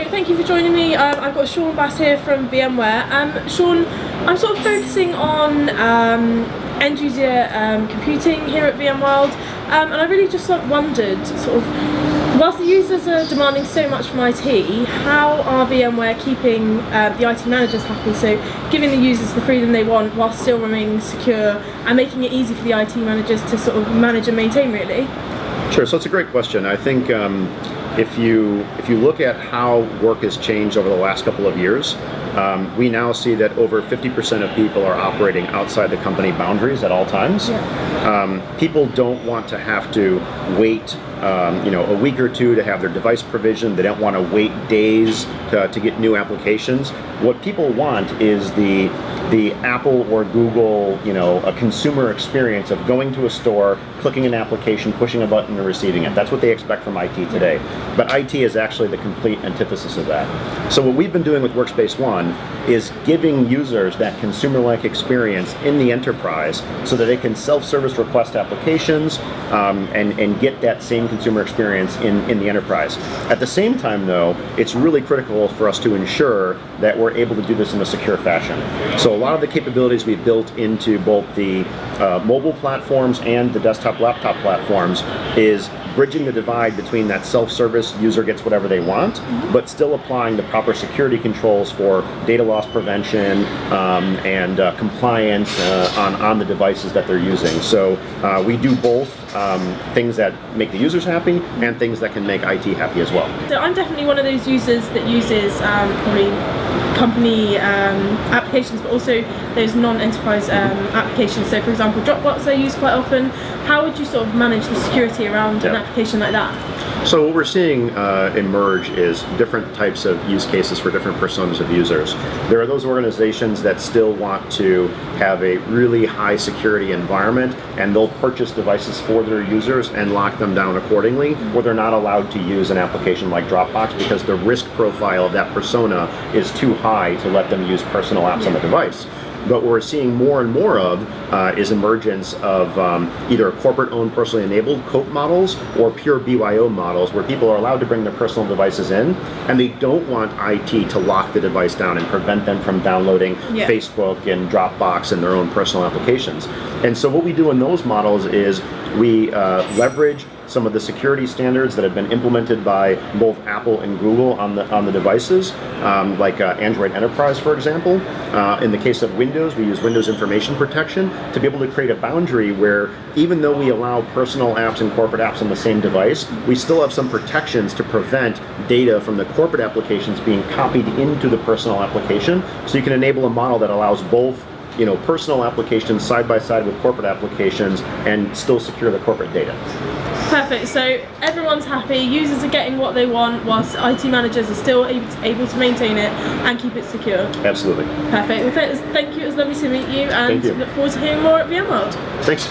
thank you for joining me. I've got Shawn Bass here from VMware. Shawn, I'm sort of focusing on end user computing here at VMworld, and I really just wondered, sort of, whilst the users are demanding so much from IT, how are VMware keeping the IT managers happy? So giving the users the freedom they want while still remaining secure and making it easy for the IT managers to sort of manage and maintain, really? Sure, so it's a great question. I think if you look at how work has changed over the last couple of years, we now see that over 50% of people are operating outside the company boundaries at all times. Yeah. People don't want to have to wait a week or two to have their device provisioned. They don't want to wait days to get new applications. What people want is the Apple or Google, a consumer experience of going to a store, clicking an application, pushing a button, and receiving it. That's what they expect from IT today. But IT is actually the complete antithesis of that. So what we've been doing with Workspace ONE is giving users that consumer-like experience in the enterprise so that they can self-service request applications and get that same consumer experience in the enterprise. At the same time, though, it's really critical for us to ensure that we're able to do this in a secure fashion. So a lot of the capabilities we've built into both the mobile platforms and the desktop laptop platforms is bridging the divide between that self-service user gets whatever they want, but still applying the proper security controls for data loss prevention and compliance on the devices that they're using. So we do both things that make the users happy and things that can make IT happy as well. So I'm definitely one of those users that uses probably company applications, but also those non-enterprise applications. So for example, Dropbox I use quite often. How would you sort of manage the security around an application like that? So what we're seeing emerge is different types of use cases for different personas of users. There are those organizations that still want to have a really high security environment, and they'll purchase devices for their users and lock them down accordingly, where they're not allowed to use an application like Dropbox because the risk profile of that persona is too high to let them use personal apps on the device. But what we're seeing more and more of is emergence of either corporate-owned personally enabled COPE models or pure BYO models where people are allowed to bring their personal devices in and they don't want IT to lock the device down and prevent them from downloading Facebook and Dropbox and their own personal applications. And so what we do in those models is we leverage some of the security standards that have been implemented by both Apple and Google on the devices, like Android Enterprise, for example. In the case of Windows, we use Windows Information Protection to be able to create a boundary where even though we allow personal apps and corporate apps on the same device, we still have some protections to prevent data from the corporate applications being copied into the personal application. So you can enable a model that allows both personal applications side by side with corporate applications and still secure the corporate data. Perfect, so everyone's happy, users are getting what they want whilst IT managers are still able to maintain it and keep it secure. Absolutely. Perfect, well thank you, it was lovely to meet you and look forward to hearing more at VMworld. Thanks.